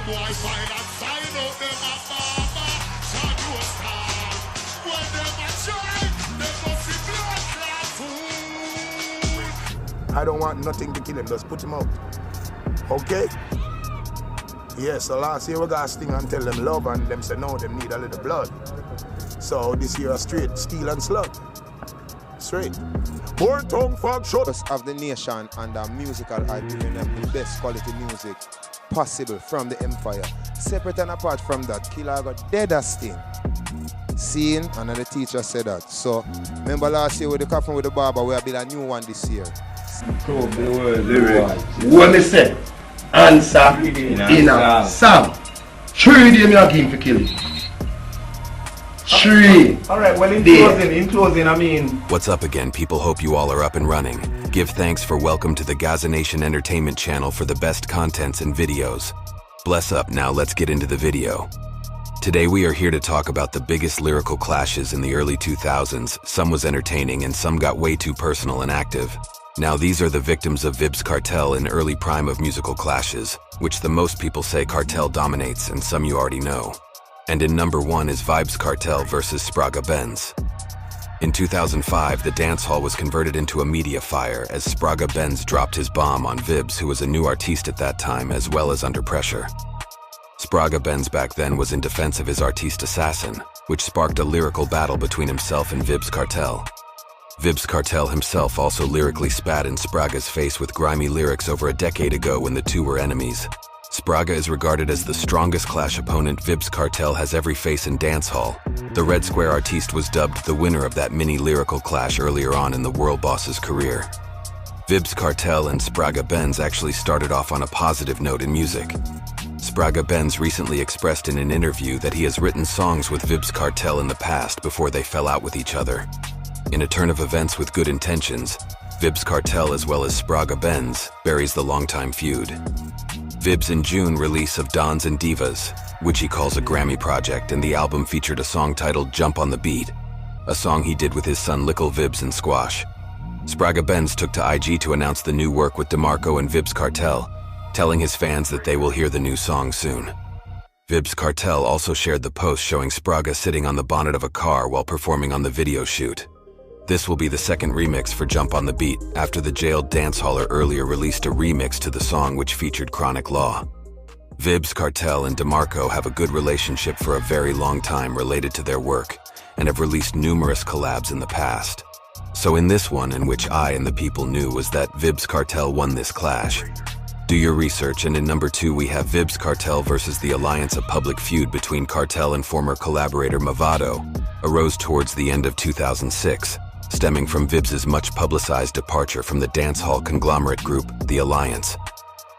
boy find and sign out them a barber. Shadow star. When them a try, they must be blood clot food. I don't want nothing to kill him, just put him out. Okay? Yes, so last year we got a sting and tell them love and them say no, them need a little blood. So this year straight, steel and slug. Straight. More tongue fog shot. Of the nation and the musical art giving them the best quality music possible from the empire. Separate and apart from that, Killer got dead as thing. Seeing, and the teacher said that. So remember last year with the coffin with the barber, we have built a new one this year. Prove the word lyric. What me say? Answer in a song. 3 days me again for killing. 3. Alright, well in closing, I mean... What's up again, people? Hope you all are up and running. Give thanks for welcome to the Gaza Nation Entertainment channel for the best contents and videos. Bless up, now let's get into the video. Today we are here to talk about the biggest lyrical clashes in the early 2000s. Some was entertaining and some got way too personal and active. Now these are the victims of Vybz Kartel in early prime of musical clashes, which the most people say Kartel dominates and some you already know. And in number 1 is Vybz Kartel versus Vybz. In 2005, the dancehall was converted into a media fire as Vybz dropped his bomb on Vybz, who was a new artiste at that time as well as under pressure. Vybz back then was in defense of his artiste Assassin, which sparked a lyrical battle between himself and Vybz Kartel. Vybz Kartel himself also lyrically spat in Spraga's face with grimy lyrics over a decade ago when the two were enemies. Spraga is regarded as the strongest clash opponent Vybz Kartel has ever faced in dancehall. The Red Square artiste was dubbed the winner of that mini lyrical clash earlier on in the World Boss's career. Vybz Kartel and Vybz actually started off on a positive note in music. Vybz recently expressed in an interview that he has written songs with Vybz Kartel in the past before they fell out with each other. In a turn of events with good intentions, Vybz Kartel as well as Vybz buries the longtime feud. Vybz in June release of Dons and Divas, which he calls a Grammy project, and the album featured a song titled Jump on the Beat, a song he did with his son Lyrical Vybz and Squash. Vybz took to IG to announce the new work with DeMarco and Vybz Kartel, telling his fans that they will hear the new song soon. Vybz Kartel also shared the post showing Spraga sitting on the bonnet of a car while performing on the video shoot. This will be the second remix for Jump on the Beat, after the jailed dancehaller earlier released a remix to the song which featured Chronic Law. Vybz Kartel and DeMarco have a good relationship for a very long time related to their work, and have released numerous collabs in the past. So in this one, in which I and the people knew, was that Vybz Kartel won this clash. Do your research, and in number 2 we have Vybz Kartel versus the Alliance. A public feud between Kartel and former collaborator Mavado arose towards the end of 2006, stemming from Vybz's much-publicized departure from the dancehall conglomerate group, The Alliance.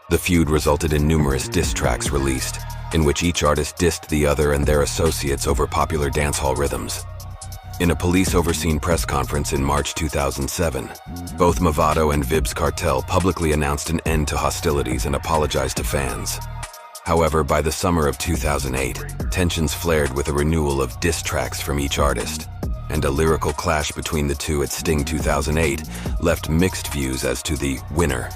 The feud resulted in numerous diss tracks released, in which each artist dissed the other and their associates over popular dancehall rhythms. In a police-overseen press conference in March 2007, both Mavado and Vybz Kartel publicly announced an end to hostilities and apologized to fans. However, by the summer of 2008, tensions flared with a renewal of diss tracks from each artist, and a lyrical clash between the two at Sting 2008 left mixed views as to the winner.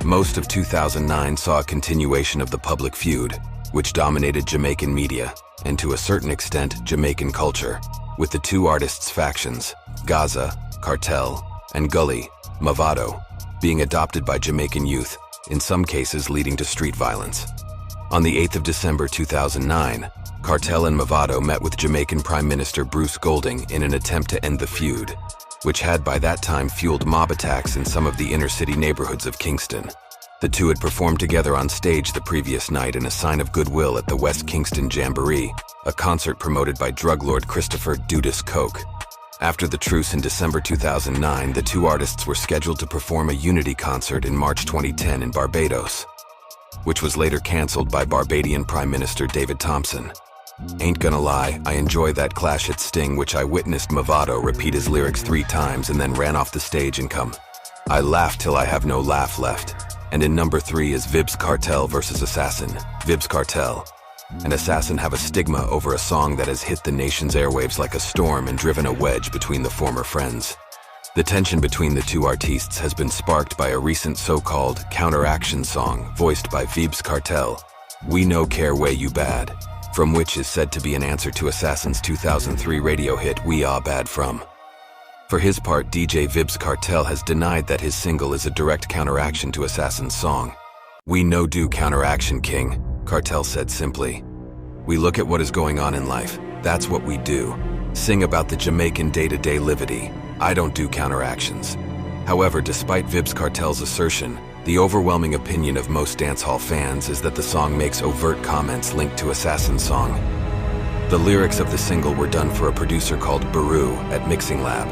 Most of 2009 saw a continuation of the public feud, which dominated Jamaican media, and to a certain extent Jamaican culture, with the two artists' factions, Gaza, Kartel, and Gully, Mavado, being adopted by Jamaican youth, in some cases leading to street violence. On the 8th of December 2009, Kartel and Mavado met with Jamaican Prime Minister Bruce Golding in an attempt to end the feud, which had by that time fueled mob attacks in some of the inner-city neighborhoods of Kingston. The two had performed together on stage the previous night in a sign of goodwill at the West Kingston Jamboree, a concert promoted by drug lord Christopher Dudas Coke. After the truce in December 2009, the two artists were scheduled to perform a unity concert in March 2010 in Barbados, which was later cancelled by Barbadian Prime Minister David Thompson. Ain't gonna lie, I enjoy that clash at Sting, which I witnessed Mavado repeat his lyrics 3 times and then ran off the stage and come. I laughed till I have no laugh left. And in number 3 is Vybz Kartel versus Assassin. Vybz Kartel and Assassin have a stigma over a song that has hit the nation's airwaves like a storm and driven a wedge between the former friends. The tension between the two artistes has been sparked by a recent so-called counteraction song voiced by Vybz Kartel, We No Care Way You Bad, from which is said to be an answer to Assassin's 2003 radio hit We Are Bad From. For his part, DJ Vybz Kartel has denied that his single is a direct counteraction to Assassin's song. We no do counteraction, King, Kartel said simply. We look at what is going on in life. That's what we do. Sing about the Jamaican day-to-day livity. I don't do counteractions. However, despite Vybz Kartel's assertion, the overwhelming opinion of most dancehall fans is that the song makes overt comments linked to Assassin's song. The lyrics of the single were done for a producer called Baru at Mixing Lab.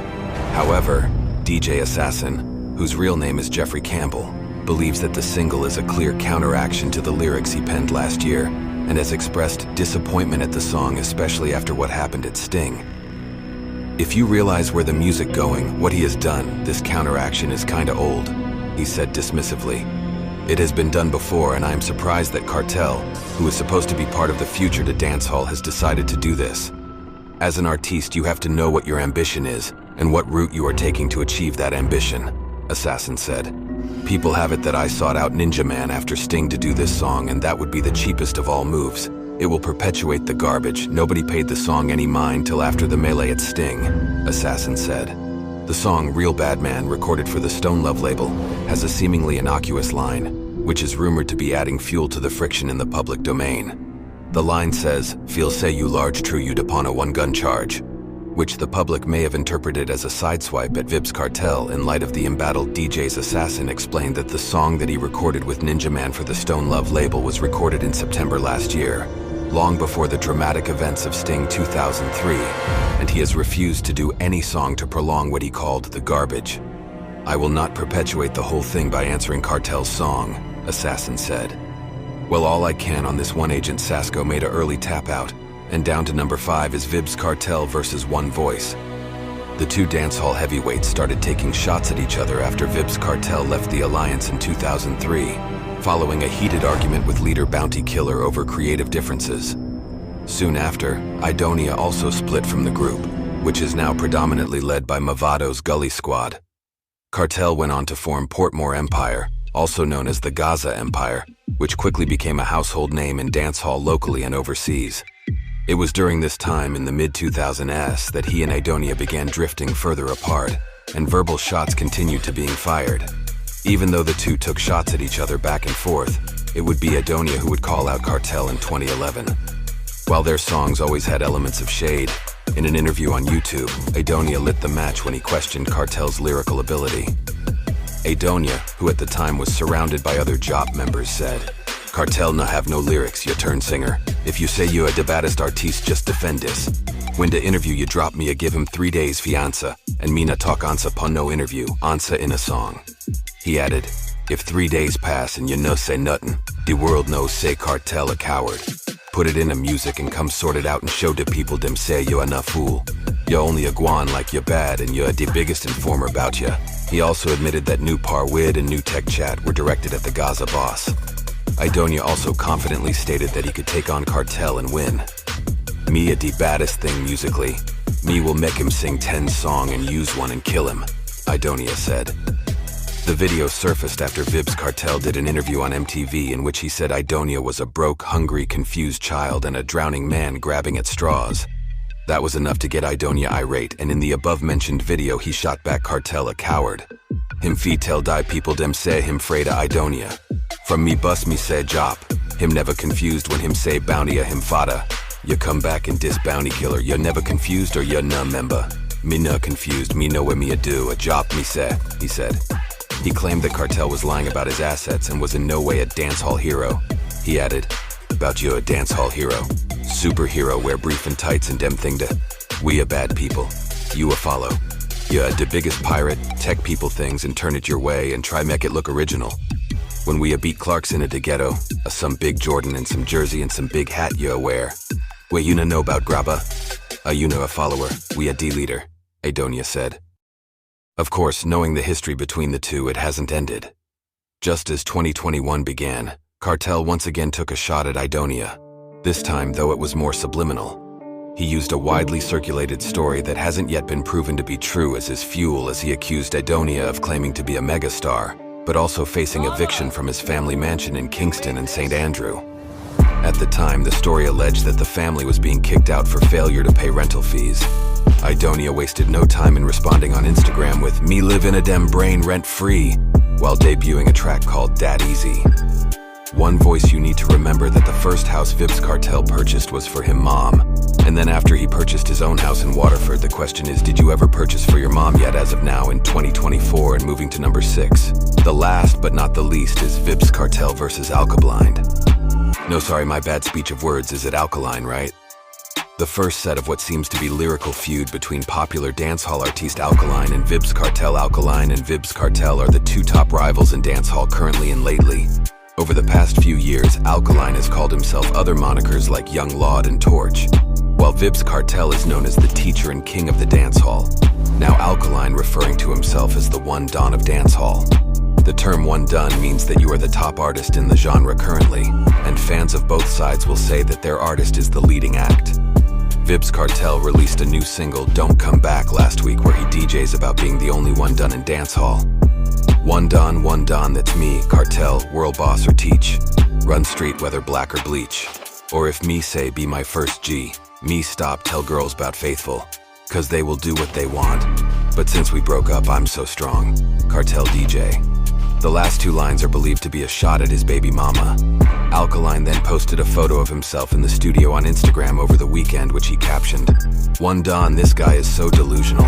However, DJ Assassin, whose real name is Jeffrey Campbell, believes that the single is a clear counteraction to the lyrics he penned last year and has expressed disappointment at the song, especially after what happened at Sting. If you realize where the music going, what he has done, this counteraction is kinda old, he said dismissively. It has been done before, and I am surprised that Kartel, who is supposed to be part of the future to dancehall, has decided to do this. As an artiste, you have to know what your ambition is and what route you are taking to achieve that ambition, Assassin said. People have it that I sought out Ninja Man after Sting to do this song, and that would be the cheapest of all moves. It will perpetuate the garbage. Nobody paid the song any mind till after the melee at Sting, Assassin said. The song Real Bad Man, recorded for the Stone Love label, has a seemingly innocuous line, which is rumored to be adding fuel to the friction in the public domain. The line says, "Feel say you large true you'd upon a one-gun charge," which the public may have interpreted as a sideswipe at Vybz Kartel in light of the embattled DJ's Assassin explained that the song that he recorded with Ninja Man for the Stone Love label was recorded in September last year, long before the dramatic events of Sting 2003, and he has refused to do any song to prolong what he called the garbage. I will not perpetuate the whole thing by answering Kartel's song, Assassin said. Well, all I can on this one agent Sasko made an early tap out, and down to number 5 is Vybz Kartel versus One Voice. The two dancehall heavyweights started taking shots at each other after Vybz Kartel left the alliance in 2003, following a heated argument with leader Bounty Killer over creative differences. Soon after, Idonia also split from the group, which is now predominantly led by Mavado's Gully Squad. Kartel went on to form Portmore Empire, also known as the Gaza Empire, which quickly became a household name in dancehall locally and overseas. It was during this time in the mid-2000s that he and Idonia began drifting further apart, and verbal shots continued to being fired. Even though the two took shots at each other back and forth, it would be Idonia who would call out Kartel in 2011. While their songs always had elements of shade, in an interview on YouTube, Idonia lit the match when he questioned Kartel's lyrical ability. Idonia, who at the time was surrounded by other JOP members, said, "Kartel na have no lyrics, you turn singer. If you say you are the baddest artiste, just defend this. When the interview you drop me, I give him 3 days fianza, and me na talk ansa pun no interview, ansa in a song." He added, "If 3 days pass and you no say nothing, the world knows say Kartel a coward. Put it in a music and come sort it out and show the people them say you are na fool. You're only a guan like you're bad and you're the biggest informer about ya." He also admitted that New Parwid and New Tech Chat were directed at the Gaza boss. Idonia also confidently stated that he could take on Kartel and win. "Me a the baddest thing musically. Me will make him sing 10 song and use one and kill him," Idonia said. The video surfaced after Vybz Kartel did an interview on MTV in which he said Idonia was a broke, hungry, confused child and a drowning man grabbing at straws. That was enough to get Idonia irate, and in the above-mentioned video he shot back Kartel a coward. Him fee tell die people dem say him fraid of Idonia. From me bust me say Jop. Him never confused when him say bounty a him fada. You come back and diss Bounty Killer. You're never confused or you're none member. Me no confused, me know what me a do, a Jop me say, he said. He claimed that Kartel was lying about his assets and was in no way a dancehall hero. He added, "About you a dancehall hero. Superhero wear brief and tights and dem thing to. We a bad people. You a follow. You a the biggest pirate, tech people things and turn it your way and try make it look original. When we a beat Clarkson at the ghetto, a some big Jordan and some jersey and some big hat you a wear. Where you know about grabba? You know a follower, we a D-leader," Idonia said. Of course, knowing the history between the two, it hasn't ended. Just as 2021 began, Kartel once again took a shot at Idonia. This time, though, it was more subliminal. He used a widely circulated story that hasn't yet been proven to be true as his fuel as he accused Idonia of claiming to be a megastar, but also facing eviction from his family mansion in Kingston and St. Andrew. At the time, the story alleged that the family was being kicked out for failure to pay rental fees. Idonia wasted no time in responding on Instagram with "Me live in a dem brain rent-free," while debuting a track called "Dat Easy." One voice you need to remember that the first house Vybz Kartel purchased was for him mom. And then after he purchased his own house in Waterford, the question is, did you ever purchase for your mom yet? As of now in 2024 and moving to number 6. The last but not the least is Vybz Kartel versus Alkablind. No, sorry, my bad speech of words. Is it Alkaline, right? The first set of what seems to be lyrical feud between popular dancehall artiste Alkaline and Vybz Kartel. Alkaline and Vybz Kartel are the two top rivals in dancehall currently and lately. Over the past few years, Alkaline has called himself other monikers like Young Laud and Torch, while Vybz Kartel is known as the teacher and king of the dancehall. Now Alkaline referring to himself as the One Don of dancehall. The term One Done means that you are the top artist in the genre currently, and fans of both sides will say that their artist is the leading act. Vybz Kartel released a new single, Don't Come Back, last week, where he DJs about being the only one done in dancehall. One Don, that's me, Kartel, world boss or teach. Run street whether black or bleach. Or if me say be my first G, me stop tell girls about faithful, cause they will do what they want. But since we broke up, I'm so strong. Kartel DJ. The last two lines are believed to be a shot at his baby mama. Alkaline then posted a photo of himself in the studio on Instagram over the weekend, which he captioned, "One Don, this guy is so delusional."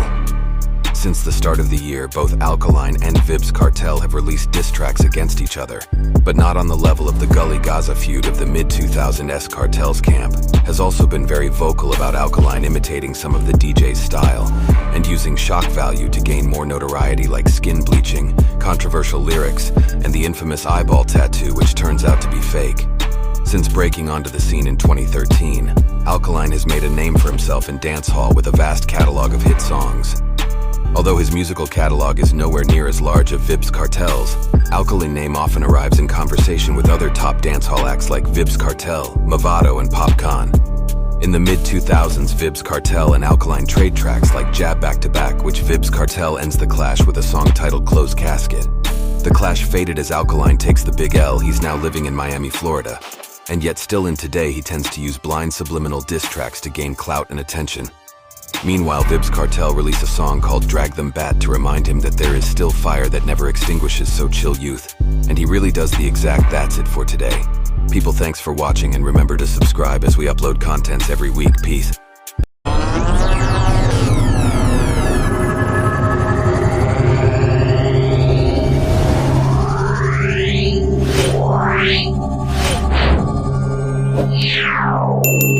Since the start of the year, both Alkaline and Vybz Kartel have released diss tracks against each other, but not on the level of the Gully Gaza feud of the mid-2000s. Kartel's camp has also been very vocal about Alkaline imitating some of the DJ's style and using shock value to gain more notoriety, like skin bleaching, controversial lyrics, and the infamous eyeball tattoo, which turns out to be fake. Since breaking onto the scene in 2013, Alkaline has made a name for himself in dancehall with a vast catalog of hit songs. Although his musical catalog is nowhere near as large as Vybz Kartel's, Alkaline name often arrives in conversation with other top dancehall acts like Vybz Kartel, Mavado, and Popcorn. In the mid-2000s, Vybz Kartel and Alkaline trade tracks like Jab Back to Back, which Vybz Kartel ends the clash with a song titled Closed Casket. The clash faded as Alkaline takes the big L. He's now living in Miami, Florida. And yet still in today, he tends to use blind subliminal diss tracks to gain clout and attention. Meanwhile, Vybz Kartel released a song called Drag Them Bat to remind him that there is still fire that never extinguishes, so chill youth. And he really does the exact that's it for today. People, thanks for watching, and remember to subscribe as we upload contents every week. Peace. Wow.